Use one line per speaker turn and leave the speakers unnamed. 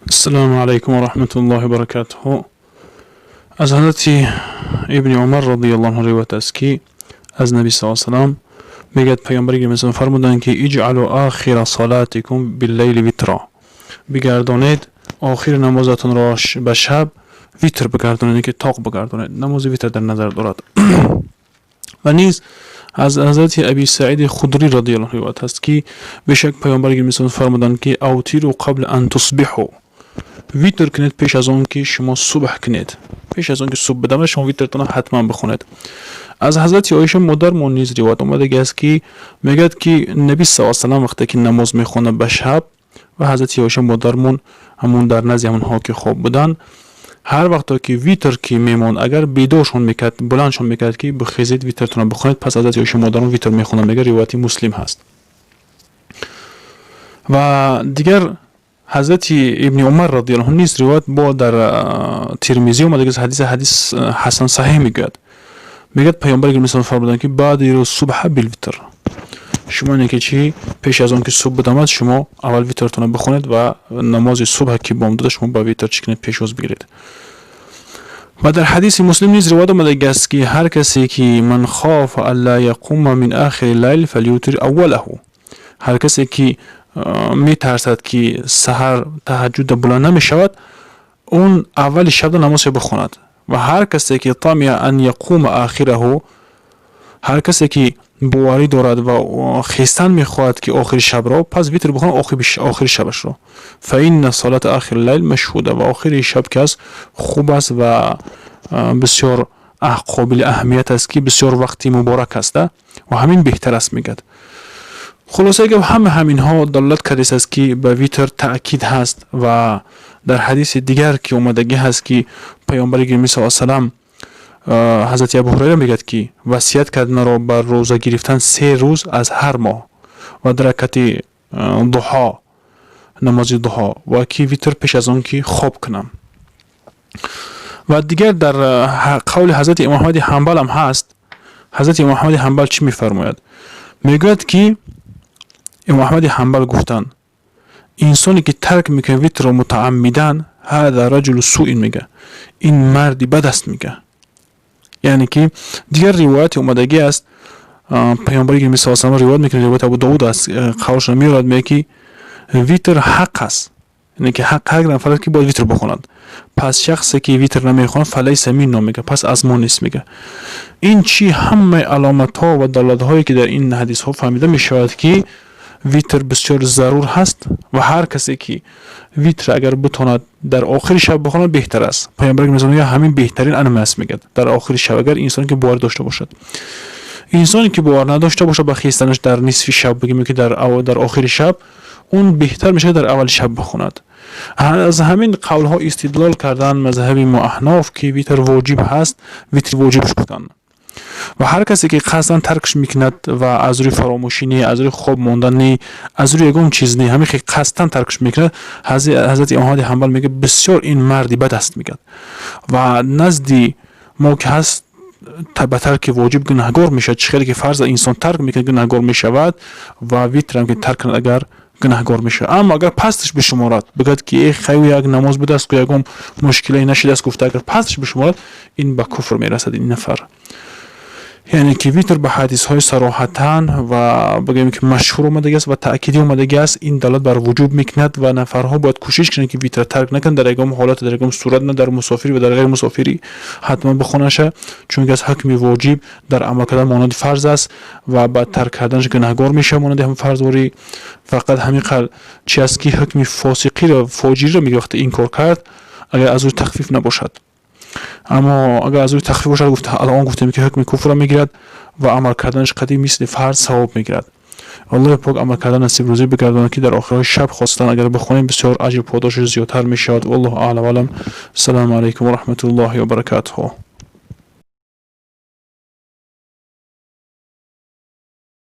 السلام عليكم ورحمة الله وبركاته. از حضرت ابن عمر رضی الله عنه روایت است که از نبی صلی الله علیه و سلم میگه پیامبر گرامی فرمودند که اجعلوا آخر صلاتکم باللیل وترا، بگردانید آخر نمازتون را به شب ویتر بگردانید، که تاق بگردانید. نماز ویتر در نظر دارد. و نیز از حضرت ابی سعید خدری رضی الله عنه روایت است که بشک پیامبر گرامی فرمودند که اوتیروا قبل ان تصبحوا، ویتر کنید پیش از آن که شما صبح کنید. پیش از آن که صبح بدم شما ویترتون حتما بخونید. از حضرت عایشه مادرمون نیز روایت اومده است که میگه که نبی صلی الله علیه و آله وقتی که نماز میخونه به شب و حضرت عایشه مادرمون همون در نزد همونها که خواب بودن، هر وقت که ویتر که میمون اگر بیدارشون میکرد بلندشون میکرد که بخیزید ویترتون بخونید، پس حضرت عایشه مادرمون ویتر میخونه. میگه روایت مسلم هست. و دیگر حضرت ابن عمر رضی الله عنه نیز روایت با در ترمذی اومده که حدیث حسن صحیح میگه پیامبر گرامی فرمودند که بادروا الصبح بالوتر، شما اینه که چی پیش از آن که صبح بدمد شما اول ویترتون بخونید و نماز صبح که بامداد شما با ویتر چکنید پیشواز بگیرید. و در حدیث مسلم نیز روایت اومده است که هر کسی که من خاف الا یقوم من آخر الليل فلیوتر اوله، هر کسی که می ترسد که سحر تهجد بلند نمی شود اون اول شب نماز بخواند. و هر کسی که طمع ان یقوم آخره، هر کسی که باوری دارد و خیستن میخواهد که آخر شب را، پس ویتر بخواند آخر شبش را. فإن صلاة آخر اللیل مشهوده، و آخر شب که است خوب است و بسیار قابل اهمیت است که بسیار وقتی مبارک است و همین بهتر است میگد. خلاصه که همین ها دلالت کرده است که به ویتر تأکید هست. و در حدیث دیگر که اومدگی هست که پیامبر گرامی صلی الله علیه و سلم حضرت ابو هریره میگه که وصیت کردن را بر روزه گرفتن 3 روز از هر ماه و در رکعت ضحی، نماز ضحی، و که ویتر پیش از آن که خواب کنم. و دیگر در قول حضرت امام احمد حنبل هم هست. حضرت امام احمد حنبل چی میفرماید؟ میگوید که امام احمد حنبل گفتن انسانی که ترک میکنه ویتر رو متعمدن، هذا رجل سوء، میگه این مردی بد است. میگه یعنی که دیگر روایت اومدگی است پیامبر گرامی صلی الله علیه و آله روایت میکنه، روایت ابو داود است، قولش میاد میگه که ویتر حق است، یعنی که حق هر نفر که باید ویتر بخونند. پس شخصی که ویتر نمیخونه فلیس منا، میگه پس از ما نیست. میگه این چی همه علامت ها و دلالت هایی که در این حدیث ها فهمیده میشود که ویتر بسیار ضرور هست و هر کسی که ویتر اگر بتواند در آخر شب بخواند بهتر است. پیامبر میگه همین بهترین انمه است. میگه در آخر شب اگر انسان که باور داشته باشد، انسانی که باور نداشته باشه با خیستنش در نصف شب، بگیم که در آخر شب، اون بهتر میشه در اول شب بخواند. از همین قول ها استدلال کردن مذهب ما احناف که ویتر واجب هست، ویتر واجبش بودن. و هر کسی که قصداً ترکش میکند و از روی فراموشی نه، از روی خواب ماندن نه، از روی یگان چیز نه، همین که قصداً ترکش میکند، حضرت امام احمد حنبل میگه بسیار این مردی بد است. میگه و نزدی ما که هست به ترک واجب گناهگار میشه، چه که فرض انسان ترک میکنه گناهگار میشود و ویتر هم که ترک کند اگر گناهگار میشه. اما اگر پستش بشمارد، بگد که ای خیلی یک نماز بده است که یگان مشکلی نشده است گفته، اگر پستش بشمارد این به کفر میرسد این نفر. یعنی که ویتر به حدیث های صراحتاً و بگیم که مشهور اومده است و تأکیدی اومده است، این دلالت بر وجوب میکند و نفرها باید کوشش کنند که ویتر ترک نکنند، در یگام حالت، در یگام صورت، نه در مسافری و در غیر مسافری حتما بخونشه، چون که از حکم واجب در عمل کردن مانند فرض است و بعد ترک کردنش گناهگار میشه مانند هم فرض وری. فقط همین قدر چی است که حکم فاسقی را، فاجری را میگه وقتی این کار کرد اگر از او تخفیف نباشد. اما اگر از روی تخفیف باشد، گفته الان گفتیم که حکم کفر میگیرد و عمل کردنش قدیم مثل فرض ثواب میگیرد. الله پاک عمل کردن نصیب روزی بگرداند که در آخر شب خواستن اگر بخونیم بسیار اجر پاداشش زیادتر میشود. والله اعلم و علم. السلام علیکم و رحمت الله و برکاته.